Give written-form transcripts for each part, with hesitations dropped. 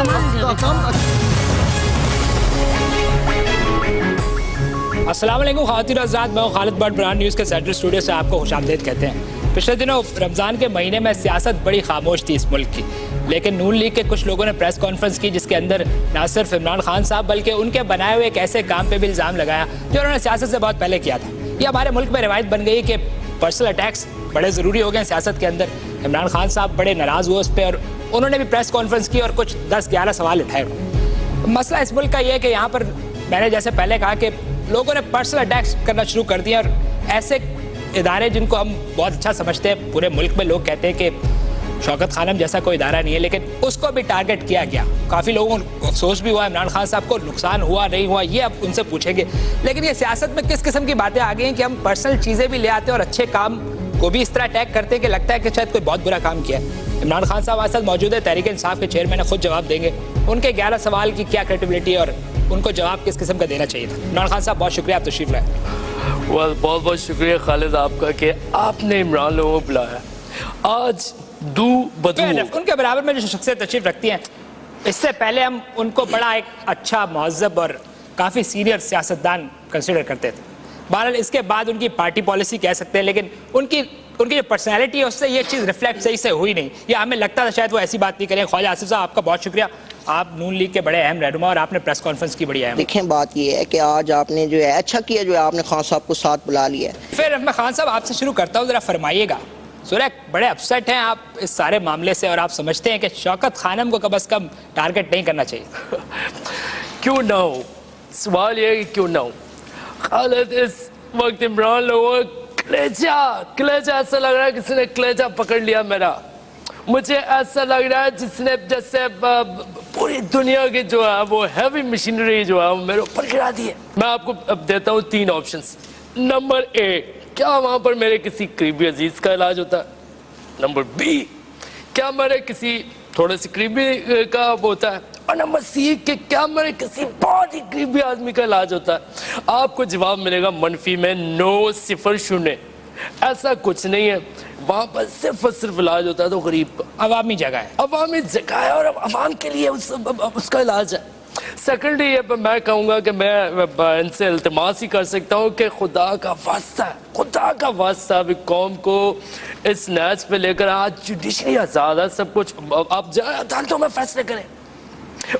अस्सलाम वालेकुम ख़वातीन और हज़रात, मैं खालिद बट ब्रांड न्यूज़ के सेंट्रल स्टूडियो से आपको खुशामदीद कहते हैं। पिछले दिनों रमज़ान के महीने में सियासत बड़ी खामोश थी इस मुल्क की, लेकिन नून लीग के कुछ लोगों ने प्रेस कॉन्फ्रेंस की जिसके अंदर ना सिर्फ इमरान खान साहब बल्कि उनके बनाए हुए एक ऐसे काम पे भी इल्ज़ाम लगाया जो उन्होंने सियासत से बहुत पहले किया था। ये हमारे मुल्क में रिवायत बन गई कि पर्सनल अटैक्स बड़े ज़रूरी हो गए सियासत के अंदर। इमरान खान साहब बड़े नाराज़ हुए उस पर और उन्होंने भी प्रेस कॉन्फ्रेंस की और कुछ 10-11 सवाल उठाए। मसला इस मुल्क का ये है कि यहाँ पर मैंने जैसे पहले कहा कि लोगों ने पर्सनल अटैक्स करना शुरू कर दिया और ऐसे इदारे जिनको हम बहुत अच्छा समझते हैं, पूरे मुल्क में लोग कहते हैं कि शौकत खानम जैसा कोई इदारा नहीं है, लेकिन उसको भी टारगेट किया गया। काफ़ी लोगों को अफसोस भी हुआ, इमरान खान साहब को नुकसान हुआ नहीं हुआ ये अब उनसे पूछेंगे। लेकिन ये सियासत में किस किस्म की बातें आ गई हैं कि हम पर्सनल चीज़ें भी ले आते हैं और अच्छे काम को भी इस तरह अटैक करते हैं कि लगता है कि शायद कोई बहुत बुरा काम किया है। इमरान खान साहब हमारे साथ मौजूद है, तहरीक इंसाफ के चेयरमैन, खुद जवाब देंगे। उनके 11 सवाल की क्या क्रेडिबिलिटी और उनको जवाब किस किस्म का देना चाहिए था। इमरान खान साहब बहुत शुक्रिया, आप तशरीफ लाए। बहुत बहुत शुक्रिया खालिद आपका कि आपने इमरान लोगों को बुलाया। आज उनके बराबर में जो शख्सियत तशरीफ रखती हैं, इससे पहले हम उनको बड़ा एक अच्छा महज़ब और काफ़ी सीनियर सियासतदान कंसिडर करते थे। बहरहाल इसके बाद उनकी पार्टी पॉलिसी कह सकते हैं, लेकिन उनकी जो पर्सनैलिटी है उससे ये चीज़ रिफ्लेक्ट सही से हुई नहीं। या हमें लगता था शायद वो ऐसी बात नहीं करें। ख्वाजा आसिफ साहब आपका बहुत शुक्रिया, आप नून लीग के बड़े अहम रहनुमा और आपने प्रेस कॉन्फ्रेंस की बड़ी अहम। देखें बात ये है कि आज आपने जो है अच्छा किया जो है आपने खान साहब को साथ बुला लिया है। फिर मैं खान साहब आपसे शुरू करता हूँ, ज़रा फरमाइएगा। सुरेख बड़े अपसेट हैं आप इस सारे मामले से और आप समझते हैं कि शौकत खानम को कम अज़ कम टारगेट नहीं करना चाहिए। क्यों ना हो, सवाल ये है कि क्यों ना हो। खालिद इस वक्त इमरान लोगों कलेजा ऐसा लग रहा है किसी ने कलेजा पकड़ लिया मेरा। मुझे ऐसा लग रहा है जिसने जैसे पूरी दुनिया की जो है वो हैवी मशीनरी जो है वो मेरे ऊपर गिरा दी है। मैं आपको अब देता हूँ 3 ऑप्शंस। नंबर ए, क्या वहाँ पर मेरे किसी करीबी अजीज का इलाज होता है? नंबर बी, क्या मेरे किसी थोड़े से करीबी का होता है? और नंबर सी, कि क्या मेरे किसी बहुत ही करीबी आदमी का इलाज होता है? आपको जवाब मिलेगा मनफी में 9, 0, 0। ऐसा कुछ नहीं है, वहाँ पर सिर्फ और सिर्फ इलाज होता है तो गरीब का। अवामी जगह है, अवामी जगह है और अवाम के लिए उसका इलाज है। सेकेंडरी ये मैं कहूँगा कि मैं इनसे इल्तिमास ही कर सकता हूँ कि खुदा का वास्ता अभी कौम को इस नैच पे लेकर, आज जुडिशरी आज़ाद है, सब कुछ आप जाए अदालतों में फैसले करें।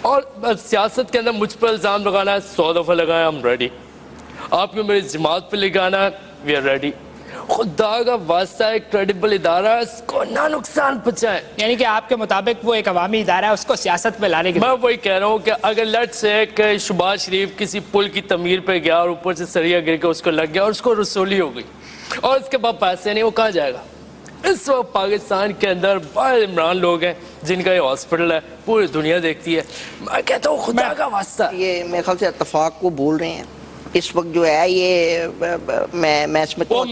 और सियासत के अंदर मुझ पर इल्ज़ाम लगाना है, 100 दफ़ा लगाए, हम रेडी। आपको मेरी जमात पे लगाना है, वी आर रेडी। खुदा का वास्ता एक क्रेडिबल इदारा है, इसको ना नुकसान पहुंचाए। यानी कि आपके मुताबिक वो एक अवामी इदारा है, उसको सियासत में लाने की। मैं वही कह रहा हूँ कि अगर लेट्स से कि शहबाज शरीफ किसी पुल की तमीर पे गया और ऊपर से सरिया गिर के उसको लग गया और उसको रसूली हो गई और उसके बाद पैसे नहीं, वो कहाँ जाएगा? इस वक्त पाकिस्तान के अंदर बड़े इमरान लोग हैं जिनका ये हॉस्पिटल है, पूरी दुनिया देखती है। मैं कहता हूँ खुदा का वास्ता, ये मेरे ख्याल से इत्तेफाक को बोल रहे हैं इस वक्त जो है। ये मैं इसमें तो होम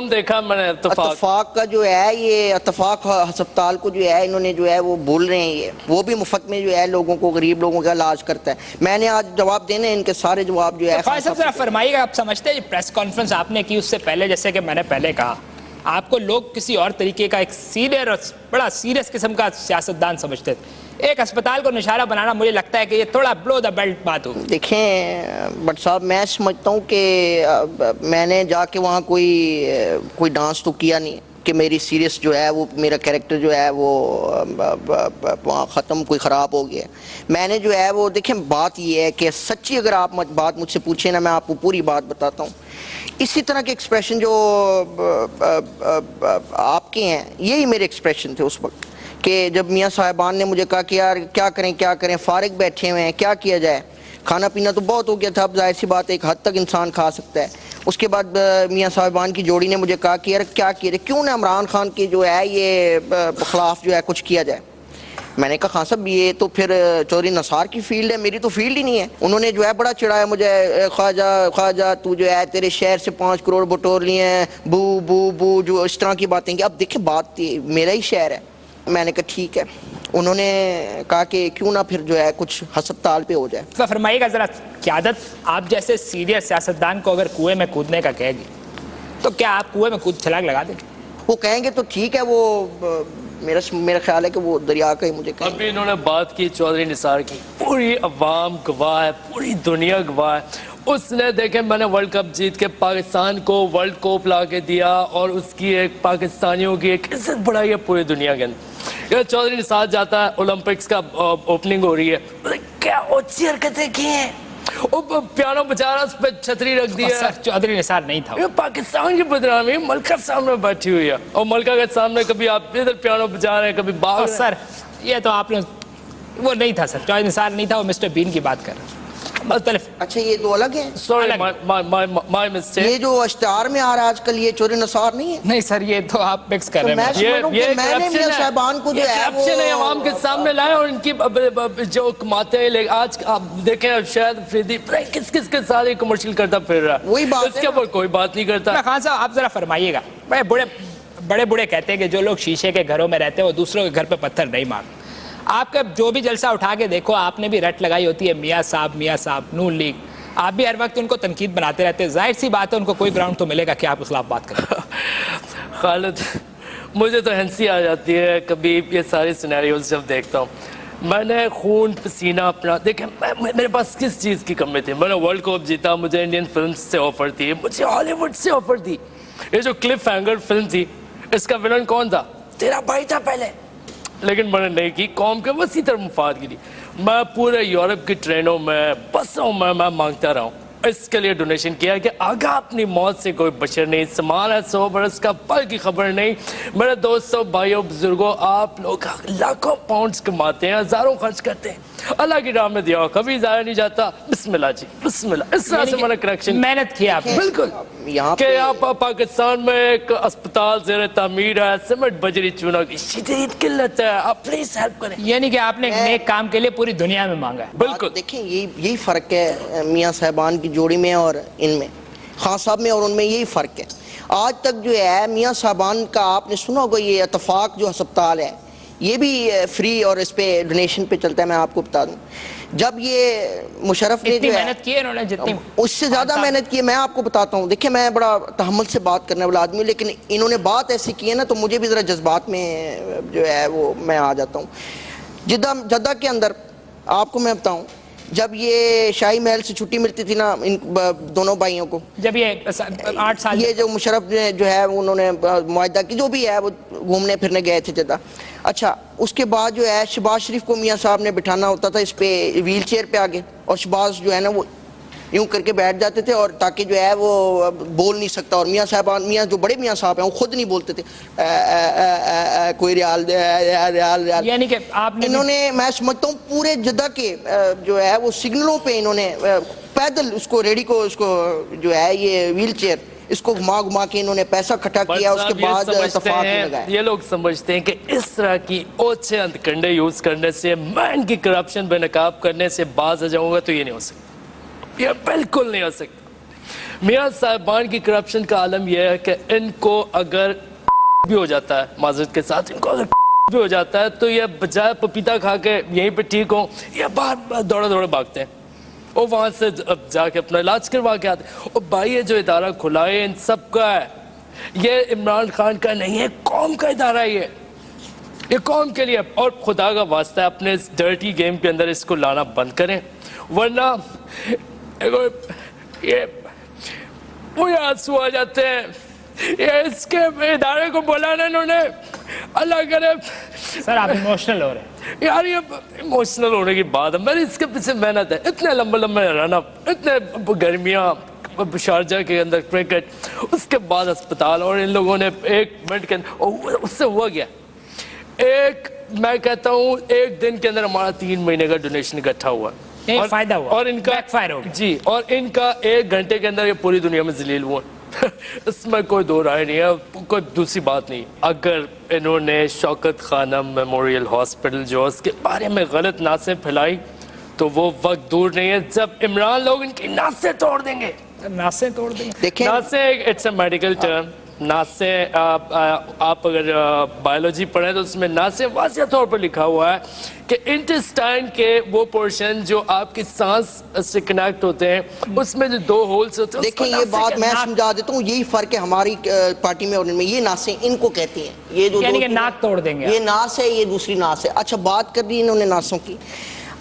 देखा मैंने, इत्तेफाक का जो है, ये इत्तेफाक अस्पताल को जो है इन्होंने जो है वो बोल रहे हैं, ये वो भी मुफ्त में जो है लोगों को, गरीब लोगों का इलाज करता है। मैंने आज जवाब देने इनके सारे जवाब जो है। जरा फरमाइएगा, आप समझते हैं प्रेस कॉन्फ्रेंस आपने की उससे पहले, जैसे कि मैंने पहले कहा, आपको लोग किसी और तरीके का एक सीनियर और बड़ा सीरियस किस्म का सियासतदान समझते थे। एक अस्पताल को निशाना बनाना मुझे लगता है कि ये थोड़ा ब्लो द बेल्ट बात होगी। देखें बट साहब, मैं समझता हूँ कि मैंने जाके वहाँ कोई डांस तो किया नहीं कि मेरी सीरियस जो है वो मेरा कैरेक्टर जो है वो वहाँ ख़त्म, कोई ख़राब हो गया। मैंने जो है वो, देखें बात ये है कि सच्ची अगर आप बात मुझसे पूछे ना, मैं आपको पूरी बात बताता हूँ। इसी तरह के एक्सप्रेशन जो आपके हैं, यही मेरे एक्सप्रेशन थे उस वक्त कि जब मियाँ साहिबान ने मुझे कहा कि यार क्या करें, फारिग बैठे हुए हैं, क्या किया जाए, खाना पीना तो बहुत हो गया था, अब जाहिर सी बात है एक हद तक इंसान खा सकता है। उसके बाद मियाँ साहिबान की जोड़ी ने मुझे कहा कि यार क्या किया जाए, क्यों ना इमरान खान की जो है ये खिलाफ जो है कुछ किया जाए। मैंने कहा खान साहब ये तो फिर चौधरी नसार की फील्ड है, मेरी तो फील्ड ही नहीं है। उन्होंने जो है बड़ा चिढ़ाया मुझे, ख्वाजा तू जो है तेरे शहर से 5 करोड़ बटोर लिए हैं, बू बू बू, जो इस तरह की बातें की। अब देखिए बात मेरा ही शहर है। मैंने कहा ठीक है। उन्होंने कहा कि क्यों ना फिर जो है कुछ हस्पताल पे हो जाए। तो फरमाइएगा ज़रा, क़यादत आप जैसे सीनियर सियासतदान को अगर कुएं में कूदने का कहेगी तो क्या आप कुएं में कूद छलांग लगा दें? वो कहेंगे तो ठीक है, वो میرا خیال ہے کہ وہ دریا کا ہی مجھے کہیں. ابھی انہوں نے بات کی چودھری نثار کی, پوری عوام گواہ ہے, پوری دنیا گواہ ہے. اس نے دیکھیں میں نے ورلڈ کپ جیت کے پاکستان کو ورلڈ کپ لا کے دیا اور اس کی ایک پاکستانیوں کی ایک عزت بڑھائی ہے پوری دنیا کے اندر. یہ چودھری نثار جاتا ہے, اولمپکس کا اوپننگ ہو رہی ہے, کیا اونچی حرکتیں کی ہیں, وہ پیانو بجا رہا, اس پہ چھتری رکھ دی ہے. سر چودھری نثار نہیں تھا. یہ پاکستان کی بدنامی ملکہ سامنے بیٹھی ہوئی ہے, اور ملکہ کے سامنے کبھی آپ ادھر پیانو بجا رہے ہیں, کبھی باغ. سر یہ تو آپ نے, وہ نہیں تھا سر, چودھری نثار نہیں تھا, وہ مسٹر بین کی بات کر رہے ہیں. مختلف. اچھا یہ دو الگ ہیں. Sorry my mistake. یہ جو اشتہار میں آ رہا ہے آج کل, یہ چودھری نثار نہیں ہے. نہیں سر, یہ تو آپ مکس کر رہے ہیں. میں نے میاں صاحبان کو جو ہے کرپشن ہے عوام کے سامنے لائے, اور ان کی جو کماتے ہیں. آج آپ دیکھیں شاید افریدی کس کس کے ساتھ کمرشل کرتا پھر رہا ہے, وہی بات اس کے اوپر کوئی بات نہیں کرتا. خان صاحب آپ ذرا فرمائیے گا, بڑے بڑے کہتے ہیں کہ جو لوگ شیشے کے گھروں میں رہتے ہیں وہ دوسروں کے گھر پہ پتھر نہیں مارتے. آپ کا جو بھی جلسہ اٹھا کے دیکھو, آپ نے بھی رٹ لگائی ہوتی ہے میاں صاحب نون لیگ, آپ بھی ہر وقت ان کو تنقید بناتے رہتے ہیں. ظاہر سی بات ہے ان کو کوئی گراؤنڈ تو ملے گا کہ آپ اس خلاف بات کریں. خالد مجھے تو ہنسی آ جاتی ہے کبھی یہ ساری سینیریوز جب دیکھتا ہوں. میں نے خون پسینہ اپنا, دیکھیں میرے پاس کس چیز کی کمی تھی. میں نے ورلڈ کپ جیتا, مجھے انڈین فلمز سے آفر تھی, مجھے ہالی ووڈ سے آفر تھی. یہ جو کلف ہینگر فلم تھی, اس کا ولن کون تھا؟ تیرا بھائی تھا پہلے, لیکن میں نے نہیں کی, قوم کے وسیع تر مفاد کی تھی. میں پورے یورپ کی ٹرینوں میں, بسوں میں مانگتا رہا ہوں. اس کے لیے ڈونیشن کیا کہ آگاہ اپنی موت سے کوئی بشر نہیں, سامان ہے 100 برس کا, پل کی خبر نہیں. میرے دوستوں, بھائیوں, بزرگوں, آپ لوگ لاکھوں پاؤنڈز کماتے ہیں, ہزاروں خرچ کرتے ہیں, اللہ کی راہ میں دیا کبھی ضائع نہیں جاتا. بسم اللہ جی, بسم اللہ. اس طرح سے میں نے کریکشن محنت کیا آپ نے. بالکل کہ یہاں پاکستان میں ایک اسپتال زیر تعمیر ہے, سیمنٹ بجری چونا کی شدید قلت ہے, آپ پلیز ہیلپ کریں. یعنی کہ آپ نے ایک نیک کام کے لیے پوری دنیا میں مانگا ہے. بالکل دیکھیں یہی فرق ہے میاں صاحبان کی جوڑی میں اور ان میں, خان صاحب میں اور ان میں, یہی فرق ہے. آج تک جو ہے میاں صاحبان کا آپ نے سنا ہوگا یہ اتفاق جو ہسپتال ہے, یہ بھی فری اور اس پہ ڈونیشن پہ چلتا ہے. میں آپ کو بتا دوں, جب یہ مشرف نے جو محنت کی ہے انہوں نے جتنی, اس سے زیادہ محنت کی ہے. میں آپ کو بتاتا ہوں, دیکھیں میں بڑا تحمل سے بات کرنے والا آدمی ہوں, لیکن انہوں نے بات ایسی کی ہے نا تو مجھے بھی ذرا جذبات میں جو ہے وہ میں آ جاتا ہوں. جدہ کے اندر آپ کو میں بتاؤں, جب یہ شاہی محل سے چھٹی ملتی تھی نا ان دونوں بھائیوں کو, جب یہ 8 سال, یہ جو مشرف جو ہے انہوں نے معاہدہ کی, جو بھی ہے وہ گھومنے پھرنے گئے تھے جدہ. اچھا اس کے بعد جو ہے شہباز شریف کو میاں صاحب نے بٹھانا ہوتا تھا اس پہ ویل چیئر پہ آگے, اور شہباز جو ہے نا وہ یوں کر کے بیٹھ جاتے تھے, اور تاکہ جو ہے وہ بول نہیں سکتا. اور میاں جو بڑے میاں صاحب ہیں وہ خود نہیں بولتے تھے, کوئی ریال ریال. یعنی کہ آپ نے, انہوں نے, میں سمجھتا ہوں پورے جدہ کے جو ہے وہ سگنلوں پہ انہوں نے پیدل اس کو ریڈی کو, اس کو جو ہے یہ ویل چیئر, اس کو گھما کے انہوں نے پیسہ کھٹا کیا. اس کے بعد اتفاق لگایا. یہ لوگ سمجھتے ہیں کہ اس طرح کی اوچھے اندکنڈے یوز کرنے سے, میں ان کی کرپشن بے نقاب کرنے سے باز آ جاؤں گا, تو یہ نہیں ہو سکتا, یہ بالکل نہیں ہو سکتا. میاں صاحبان کی کرپشن کا عالم یہ ہے کہ ان کو اگر بھی ہو جاتا ہے, معذرت کے ساتھ, ان کو اگر بھی ہو جاتا ہے تو یہ بجائے پپیتا کھا کے یہیں پہ ٹھیک ہوں, یہ باہر دوڑے بھاگتے ہیں, اور وہاں سے جا کے اپنا علاج کروا کے آتے ہیں. اور بھائی یہ جو ادارہ کھلا ہے ان سب کا ہے, یہ عمران خان کا نہیں ہے, قوم کا ادارہ ہے, یہ قوم کے لیے. اور خدا کا واسطہ ہے اپنے اس ڈرٹی گیم کے اندر اس کو لانا بند کریں, ورنہ یہ وہ آنسو آ جاتے ہیں. یہ اس کے ادارے کو بولا نا انہوں نے, اللہ کرے. سر آپ ایموشنل ہو رہے ہیں یار, یہ ایموشنل ہونے کی بات ہے. میری اس کے پیچھے محنت ہے, اتنے لمبے رن اپ, اتنے گرمیاں شارجہ کے اندر کرکٹ, اس کے بعد اسپتال, اور ان لوگوں نے 1 منٹ کے اندر, اس سے ہوا گیا میں کہتا ہوں 1 دن کے اندر ہمارا 3 مہینے کا ڈونیشن اکٹھا ہوا, فائدہ ہوا, اور ان کا بیک فائر ہو گیا. جی, اور ان کا 1 گھنٹے کے اندر یہ پوری دنیا میں ذلیل ہوا. اس میں کوئی دو رائے نہیں ہے, کوئی دوسری بات نہیں. اگر انہوں نے شوکت خانم میموریل ہاسپٹل جو اس کے بارے میں غلط نعتیں پھیلائی, تو وہ وقت دور نہیں ہے جب عمران لوگ ان کی نعتیں توڑ دیں گے. ناسیں توڑ دیں. دیکھیں نعتیں اٹس اے میڈیکل ٹرم, नासें आप अगर बायोलॉजी पढ़ें तो उसमें नासें वाज़िह तौर पर लिखा हुआ है कि इंटेस्टाइन के वो पोर्शन जो आपकी सांस से कनेक्ट होते हैं उसमें जो 2 होल्स होते हैं देखिए ये बात मैं समझा देता हूँ, यही फर्क है हमारी पार्टी में और इनमें। ये नासें इनको कहती हैं, ये जो यानी कि नाक तोड़ देंगे, ये नास है, ये दूसरी नास है। अच्छा बात कर दी इन्होंने नासों की।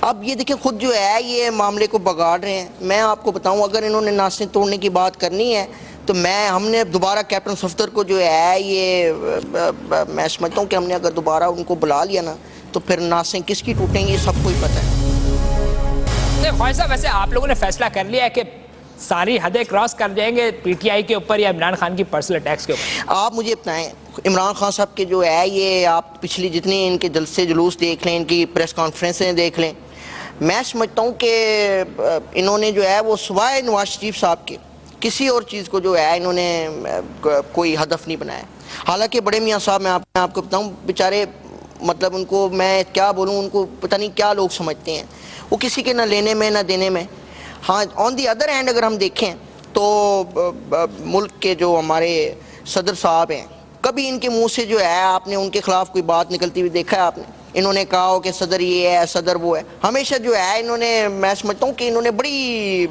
अब ये देखिए खुद जो है ये मामले को बगाड़ रहे हैं। मैं आपको बताऊं, अगर इन्होंने नासें तोड़ने की बात करनी है तो हमने दोबारा कैप्टन सफदर को जो है ये मैं समझता हूँ कि हमने अगर दोबारा उनको बुला लिया ना तो फिर नासें किसकी टूटेंगी ये सबको ही पता है। ख्वाहिश साहब, वैसे आप लोगों ने फैसला कर लिया है कि सारी हदें क्रॉस कर जाएंगे पीटीआई के ऊपर या इमरान खान की पर्सनल अटैक्स के ऊपर? आप मुझे बताएं, इमरान खान साहब के जो है ये आप पिछली जितनी इनके जलसे जुलूस देख लें, इनकी प्रेस कॉन्फ्रेंसें देख लें, मैं समझता हूँ कि इन्होंने जो है वो सिवाय नवाज शरीफ साहब के किसी और चीज़ को जो है इन्होंने कोई हदफ नहीं बनाया। हालांकि बड़े मियाँ साहब मैं आपको बताऊँ बेचारे, मतलब उनको मैं क्या बोलूँ, उनको पता नहीं क्या लोग समझते हैं, वो किसी के ना लेने में ना देने में। हाँ, ऑन दी अदर हैंड अगर हम देखें तो मुल्क के जो हमारे सदर साहब हैं, कभी इनके मुंह से जो है आपने उनके खिलाफ कोई बात निकलती हुई देखा है आपने? इन्होंने कहा हो कि सदर ये है, सदर वो है। हमेशा जो है इन्होंने, मैं समझता हूँ कि इन्होंने बड़ी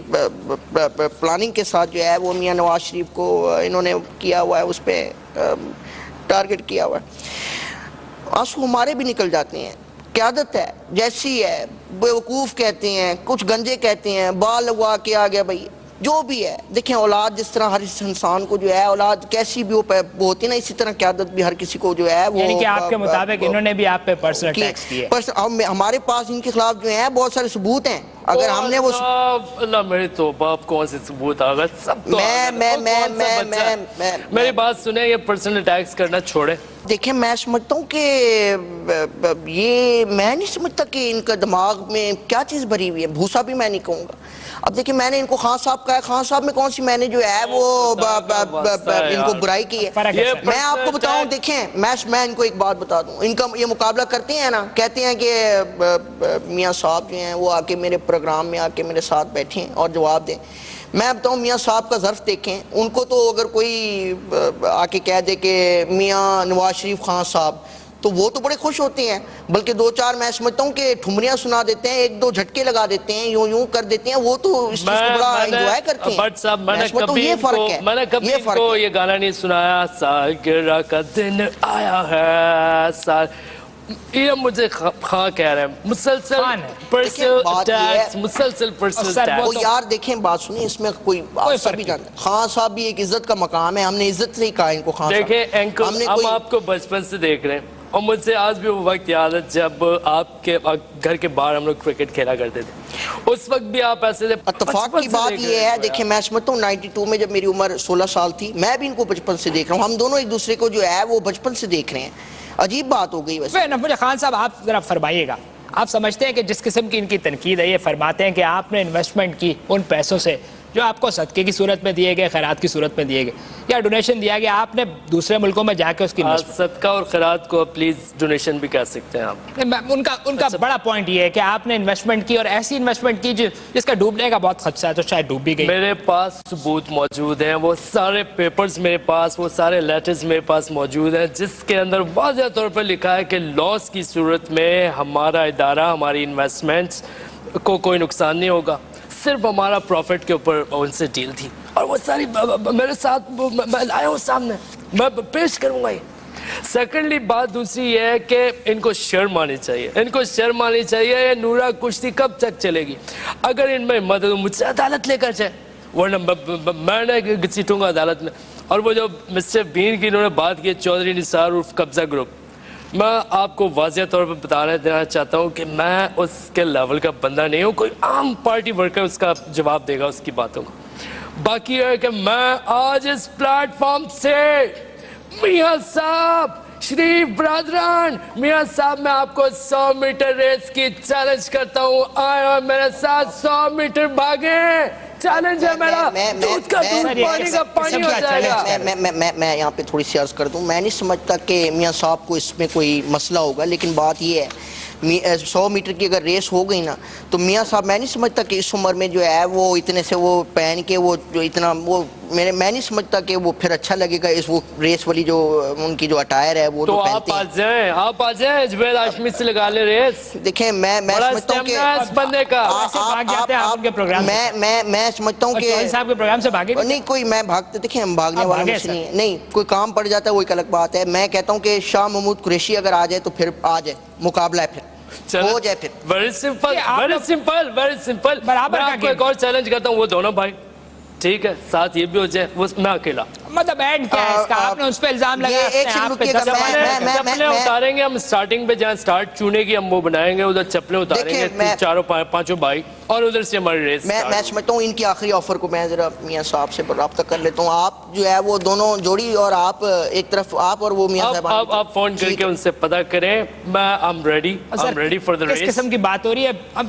प्लानिंग के साथ जो है वो मियाँ नवाज शरीफ को इन्होंने किया हुआ है, उस पर टारगेट किया हुआ है। आंसू हमारे भी निकल जाते हैं। क़यादत है जैसी है, बेवकूफ़ कहते हैं, कुछ गंजे कहते हैं, बाल लगवा के आ गया भाई, जो भी है। देखें औलाद जिस तरह हर इंसान को जो है औलाद कैसी भी वो होती है ना, इसी तरह क़यादत भी हर किसी को जो है वो, यानी कि आपके मुताबिक इन्होंने भी आप पे पर्सनल अटैक्स किए? हमारे पास इनके खिलाफ जो है बहुत सारे सबूत हैं। अगर हमने वो अल्लाह मेरी तौबा, आप कौन से सबूत आ गए? सब तो मेरी बात सुने, ये पर्सनल अटैक्स करना छोड़े। देखिए मैं समझता हूँ कि ये, मैं नहीं समझता कि इनका दिमाग में क्या चीज़ भरी हुई है। भूसा भी मैं नहीं कहूँगा। अब देखिए मैंने इनको खान साहब कहा, खान साहब में कौन सी मैंने जो है वो इनको बुराई की है? मैं आपको बताऊं, देखें मैं इनको एक बात बता दूं, इनका ये मुकाबला करते हैं ना, कहते हैं कि मियाँ साहब जो हैं वो आके मेरे प्रोग्राम में आके मेरे साथ बैठें और जवाब दें। मैं बताऊं मियाँ साहब का ज़र्फ देखें, उनको तो अगर कोई आके कह दे कि मियाँ नवाज शरीफ खान साहब, तो वो तो बड़े खुश होते हैं, बल्कि 2-4 मैं समझता हूँ कि ठुमरियाँ सुना देते हैं, 1-2 झटके लगा देते हैं, यूं कर देते हैं, वो तो इस चीज़ को बड़ा एंजॉय करते हैं। बट साहब मैंने कभी इनको ये गाना नहीं सुनाया, सालगिरह का दिन आया है साल, ये मुझे खां कह रहे हैं, मुसलसल पर्सनल अटैक्स, मुसलसल पर्सनल अटैक्स। वो यार देखें बात सुनिए, इसमें कोई सभी जानते हैं खान साहब भी एक इज्जत का मकाम है, हमने इज्जत से ही कहा इनको खान साहब। देखें एंकर, हम आपको बचपन से देख रहे हैं और मुझसे आज भी वो वक्त याद है जब आपके घर के बाहर हम लोग क्रिकेट खेला करते थे, उस वक्त भी आप ऐसे थे। इत्तेफाक की बात ये है, देखिए मैं समझता हूँ 92 में जब मेरी उम्र 16 साल थी, मैं भी इनको बचपन से देख रहा हूँ, हम दोनों एक दूसरे को जो है वो बचपन से देख रहे हैं। अजीब बात हो गई वैसे। मुझे खान साहब आप जरा फरमाइएगा, आप समझते हैं कि जिस किस्म की इनकी तनकीद है, ये फरमाते हैं कि आपने इन्वेस्टमेंट की उन पैसों से जो आपको सदके की सूरत में दिए गए, खैरात की सूरत में दिए गए या डोनेशन दिया गया, आपने दूसरे मुल्कों में जाके उसकी सदका और खैरात को प्लीज डोनेशन भी कह सकते हैं आप। उनका बड़ा पॉइंट ये है कि आपने इन्वेस्टमेंट की और ऐसी इन्वेस्टमेंट की जिसका डूबने का बहुत खदशा है, तो शायद डूब भी गई। मेरे पास सबूत मौजूद हैं, वो सारे पेपर्स मेरे पास, वो सारे लेटर्स मेरे पास मौजूद हैं, जिसके अंदर वाज़ेह तौर पर लिखा है कि लॉस की सूरत में हमारा इदारा, हमारी इन्वेस्टमेंट्स को कोई नुकसान नहीं होगा, सिर्फ हमारा प्रॉफिट के ऊपर उनसे डील थी। और वो सारी मेरे साथ मैं लाया हूँ सामने, मैं पेश करूँगा ये। सेकेंडली बात दूसरी ये है कि इनको शर्म आनी चाहिए, इनको शर्म आनी चाहिए। ये नूरा कुश्ती कब तक चलेगी? अगर इनमें मदद मुझसे अदालत लेकर जाए, वरना मैं घसीटूंगा अदालत में। और वो जो मिस्टर बीन की इन्होंने बात की, चौधरी निसार उर्फ कब्जा ग्रुप, मैं आपको वाज़ेह तौर पर बताना देना चाहता हूँ कि मैं उसके लेवल का बंदा नहीं हूँ, कोई आम पार्टी वर्कर उसका जवाब देगा उसकी बातों का। बाकी है कि मैं आज इस प्लेटफॉर्म से मियाँ साहब, शरीफ ब्रादरान, मियाँ साहब मैं आपको 100 मीटर रेस की चैलेंज करता हूँ, आए और मेरे साथ 100 मीटर भागे। चैलेंज है मेरा, दूध का दूध, पानी का पानी हो जाएगा। मैं यहाँ पे थोड़ी सी अर्ज कर दूं, मैं नहीं समझता कि मियाँ साहब को इसमें कोई मसला होगा, लेकिन बात ये है 100 मीटर की अगर रेस हो गई ना, तो मियाँ साहब मैं नहीं समझता कि इस उम्र में जो है वो इतने से वो पहन के वो जो इतना वो میں نہیں سمجھتا کہ وہ پھر اچھا لگے گا اس وہ ریس والی جو ان کی جو اٹائر ہے وہ تو جو آپ پہنتے ہیں. آپ آ جائیں جوید ہاشمی سے لگا لیں ریس. دیکھیں میں بڑا سمجھتا ہوں کہ اسٹیمنا ہے اس بندے کا. ایسے بھاگ جاتے ہیں آپ ان کے پروگرام سے. میں سمجھتا ہوں کہ چوہدری صاحب کے پروگرام سے بھاگے نہیں کوئی میں بھاگتے دیکھیں ہم بھاگنے آپ والا بھاگے مجھ سے سر. نہیں ہے. نہیں کوئی کام پڑ جاتا ہے وہ ایک الگ بات ہے. میں کہتا ہوں کہ شاہ محمود قریشی اگر آ جائے تو پھر آ جائے, مقابلہ ہے پھر ہو جائے پھر. ویری سمپل یہ آپ ویری لوگ سمپل ویری سمپل. برابر میں کا آپ کو ایک اور چیلنج کرتا ہوں, وہ دونوں بھائی ٹھیک ہے ساتھ یہ بھی ہو جائے, وہ میں اکیلا. مطلب اینڈ کیا ہے اس کا؟ آپ نے اس پہ الزام لگایا, یہ ایک اس نے سیکنڈ آپ پہ رکیے گا, 10 سوال چپلیں اتاریں گے ہم اسٹارٹنگ پہ, جہاں اسٹارٹ چونے کی ہم وہ بنائیں گے ادھر چپلیں اتاریں گے چاروں پانچوں بھائی, اور ادھر سے ہماری ریس. میں سمجھتا ہوں ان کی آخری آفر کو میں ذرا میاں صاحب سے رابطہ کر لیتا ہوں. آپ جو ہے وہ دونوں جوڑی, اور آپ ایک طرف آپ اور وہ میاں صاحب آپ فون کر کے ان سے پتہ کریں. میں I'm ready for the race. کس قسم کی بات ہو رہی ہے اب؟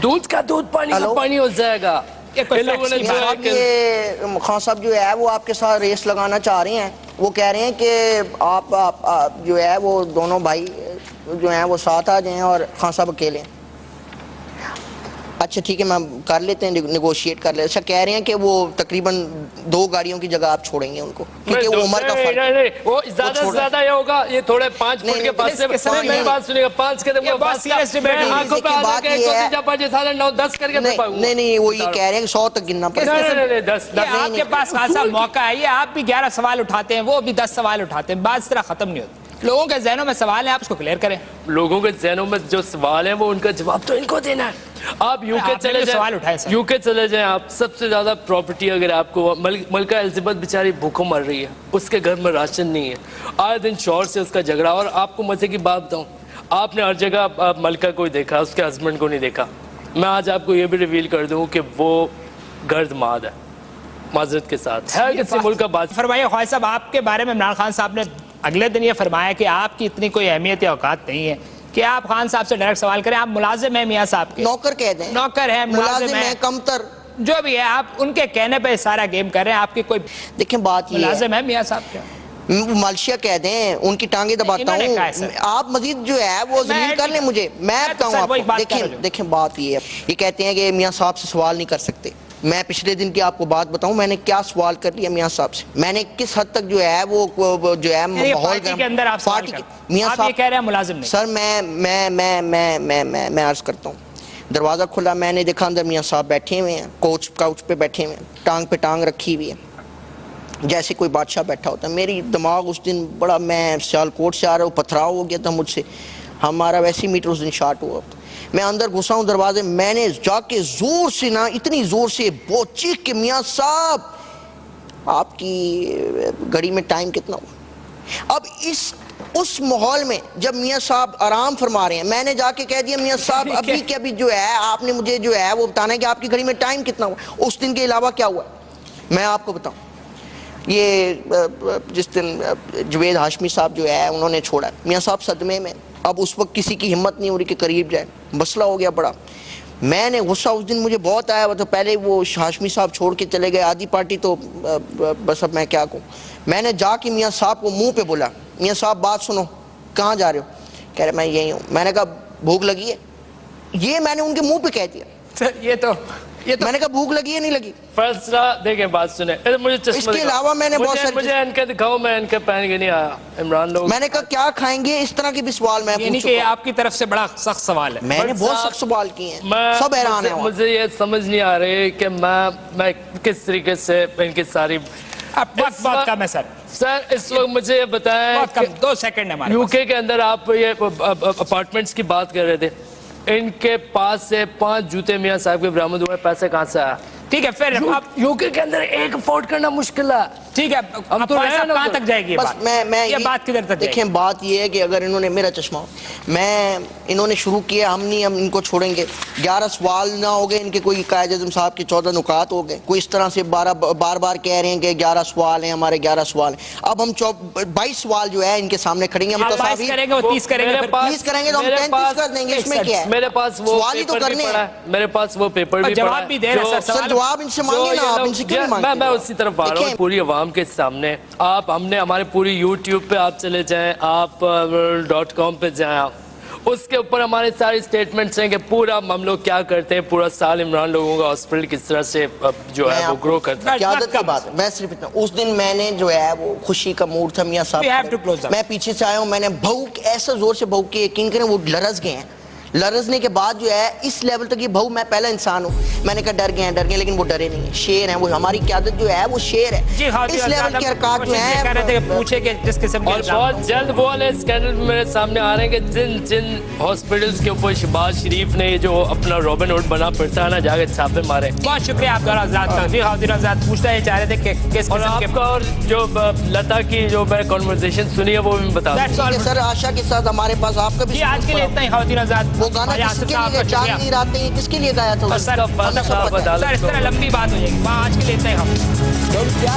دودھ کا دودھ, پانی کا پانی ہو جائے گا. یہ خان صاحب جو ہے وہ آپ کے ساتھ ریس لگانا چاہ رہے ہیں. وہ کہہ رہے ہیں کہ آپ جو ہے وہ دونوں بھائی جو ہیں وہ ساتھ آ جائیں اور خان صاحب اکیلے ہیں. اچھا ٹھیک ہے میں کر لیتے ہیں, نیگوشیٹ کر لیتے ہیں. اچھا کہہ رہے ہیں کہ وہ تقریباً 2 گاڑیوں کی جگہ آپ چھوڑیں گے ان کو, کیونکہ وہ عمر کا فرق. وہ زیادہ سے زیادہ یہ ہوگا, یہ تھوڑے 5 فٹ کے پاس سے میری بات سنیے گا, 5 کے دم آنکھوں پہ آ کے 10 کر کے نہیں وہ یہ کہہ رہے ہیں کہ 100 تک گننا پڑے. آپ کے پاس خاصا موقع ہے, یہ آپ بھی 11 سوال اٹھاتے ہیں, وہ بھی 10 سوال اٹھاتے ہیں, بات اس طرح ختم نہیں ہوتی. لوگوں کے ذہنوں میں سوال ہیں, آپ اس کو کلیئر کریں. لوگوں کے ذہنوں میں جو سوال ہیں وہ ان کا جواب تو ان کو دینا ہے. آپ یو کے چلے جائیں, یو کے چلے جائیں آپ. سب سے زیادہ پراپرٹی اگر آپ کو, ملکہ الزبتھ بیچاری بھوکوں مر رہی ہے, اس کے گھر میں راشن نہیں ہے, آئے دن شوہر سے اس کا جھگڑا. اور آپ کو مزے کی بات بتاؤں, آپ نے ہر جگہ ملکہ کو ہی دیکھا, اس کے ہسبینڈ کو نہیں دیکھا. میں آج آپ کو یہ بھی ریویل کر دوں کہ وہ گرد ماد ہے, معذرت کے ساتھ ہے کسی ملک کا بات. فرمائیے خواجہ صاحب, آپ کے بارے میں عمران خان صاحب نے اگلے دن یہ فرمایا کہ آپ کی اتنی کوئی اہمیت یا اوقات نہیں ہے کہ آپ خان صاحب سے ڈائریکٹ سوال کریں. آپ ملازم ہیں میاں صاحب کے, نوکر کہہ دیں, نوکر ہیں, ملازم ہیں, کمتر جو بھی ہے, آپ ان کے کہنے پہ سارا گیم کر رہے ہیں. آپ کی کوئی دیکھیں بات یہ ملازم ہے میاں صاحب کے, مالشیا کہہ دیں, ان کی ٹانگیں دباتا ہوں. آپ مزید جو ہے وہ ذلیل کر لیں مجھے, میں بتاؤں آپ کو. دیکھیں بات یہ ہے, یہ کہتے ہیں کہ میاں صاحب سے سوال نہیں کر سکتے. میں پچھلے دن کی آپ کو بات بتاؤں, میں نے کیا سوال کر لیا میاں صاحب سے, میں نے کس حد تک جو ہے وہ جو ہے ماحول کے اندر آپ سوال کریں. میاں آپ یہ کہہ رہے ہیں ملازم نہیں. سر میں عرض کرتا ہوں, دروازہ کھلا, میں نے دیکھا اندر میاں صاحب بیٹھے ہوئے ہیں, کوچ پہ بیٹھے ہوئے ہیں, ٹانگ پہ ٹانگ رکھی ہوئی ہے, جیسے کوئی بادشاہ بیٹھا ہوتا ہے. میری دماغ اس دن بڑا, میں سیالکوٹ سے آ رہا ہوں, پتھراؤ ہو گیا تھا مجھ سے, ہمارا ویسے میٹر اس دن شارٹ ہوا. میں اندر گھسا ہوں دروازے, میں نے جا کے زور سے نا, اتنی زور سے بہت چیخ کے, میاں صاحب آپ کی گھڑی میں ٹائم کتنا ہوا؟ اب اس ماحول میں جب میاں صاحب آرام فرما رہے ہیں, میں نے جا کے کہہ دیا میاں صاحب ابھی کہ ابھی جو ہے آپ نے مجھے جو ہے وہ بتانا ہے کہ آپ کی گھڑی میں ٹائم کتنا ہوا. اس دن کے علاوہ کیا ہوا میں آپ کو بتاؤں. یہ جس دن جوید ہاشمی صاحب جو ہے انہوں نے چھوڑا, میاں صاحب صدمے میں, اب اس وقت کسی کی ہمت نہیں ہو رہی کہ قریب جائے, مسئلہ ہو گیا بڑا. میں نے غصہ اس دن مجھے بہت آیا. تو پہلے وہ ہاشمی صاحب چھوڑ کے چلے گئے, آدھی پارٹی تو بس اب میں کیا کہوں. میں نے جا کے میاں صاحب کو منہ پہ بولا, میاں صاحب بات سنو, کہاں جا رہے ہو؟ کہہ رہے میں یہی ہوں. میں نے کہا بھوک لگی ہے؟ یہ میں نے ان کے منہ پہ کہہ دیا. یہ تو میں نے کہا بھوک لگی ہے نہیں لگی؟ فیصلہ دیکھیں, بات سنیں, مجھے چشمہ اس کے علاوہ میں نے بہت مجھے ان کے دکھاؤ, میں ان کے پہن کے نہیں آیا. عمران لوگ, میں نے کہا کیا کھائیں گے, اس طرح کے بھی سوال میں یعنی کہ آپ کی طرف سے بڑا سخت سوال ہے. میں نے بہت سخت سوال کیے ہیں, سب حیران ہیں. مجھے یہ سمجھ نہیں آ رہی کہ میں کس طریقے سے ان کی ساری بہت کم ہے. سر اس وقت مجھے یہ بتائیں, 2 سیکنڈ ہمارے یو کے اندر آپ یہ اپارٹمنٹس کی بات کر رہے تھے, ان کے پاس سے 5 جوتے میاں صاحب کے برآمد ہوئے, پیسے کہاں سے آیا؟ ٹھیک ہے, پھر آپ یو کے اندر ایک افورڈ کرنا مشکل ہے. ٹھیک ہے, اب تو کہاں تک جائے گی یہ بات کدھر تک؟ دیکھیں بات یہ ہے کہ اگر انہوں نے میرا چشمہ, انہوں نے شروع کیا, ہم ان کو چھوڑیں گے. 11 سوال نہ ہو گئے ان کے, کوئی قائد اعظم صاحب کے 14 نکات ہو گئے, کوئی اس طرح سے بار بار کہہ رہے ہیں کہ 11 سوال ہیں ہمارے, 11 سوال ہیں. اب ہم 22 سوال جو ہے ان کے سامنے کھڑیں گے, ہم 22 کریں گے, وہ 30 کریں گے, 30 کریں گے تو ہم 35 کر دیں گے. اس میں کیا ہے, میرے پاس وہ سوال ہی تو کرنے ہیں. میرے پاس وہ پیپر بھی جواب بھی دے رہے سر, جواب ان سے مانگے نا, آپ ان سے کیوں نہیں مانگتے؟ میں اسی طرف آ رہا ہوں پوری عوام کے سامنے. ہم نے ہمارے پوری یوٹیوب پہ آپ چلے جائیں, آپ .com پہ جائیں, उसके ऊपर हमारे सारे स्टेटमेंट्स हैं कि पूरा हम लोग क्या करते हैं, पूरा साल इमरान लोगों का हॉस्पिटल किस तरह से जो है वो ग्रो करता है। क़यादत की बात है, मैं सिर्फ इतना, उस दिन मैंने जो है वो खुशी का मूड था मियां We have to close साहब, up. मैं पीछे से आया हूँ, मैंने भौंक ऐसा जोर से भौंक के यकीन करें वो लरस गए हैं। लरसने के बाद जो है इस लेवल तक ये भाऊ मैं पहला इंसान हूँ, मैंने कहा डर गए लेकिन वो डरे नहीं है, शेर हैं वो, हमारी क़यादत जो है वो शेर जी है। हाँ, इस लेवल के हरकत जो है कह रहे थे कि पूछे कि जिस किस्म के और बहुत जल्द वो वाले स्कैंडल मेरे सामने आ रहे हैं कि जिन हॉस्पिटल्स के ऊपर शहबाज शरीफ ने जो अपना रॉबिन हुड बना फिरता है ना, जाके छापे मारे। बहुत शुक्रिया आपका आजाद का। जी हाजिर आजाद पूछना ही चाह रहे थे कि किस और किस्म के आपका और जो लता की जो मैं कॉन्वर्सेशन सुनी है वो भी बता दूं। That's all. सर आशा के साथ हमारे पास आपका भी जी आज के लिए इतना ही खातिन आजाद। वो गाना किसके लिए चांदनी रातें ये किसके लिए गाया था? सर इस तरह लंबी बात हो जाएगी। आज के लिए इतना ही हम क्या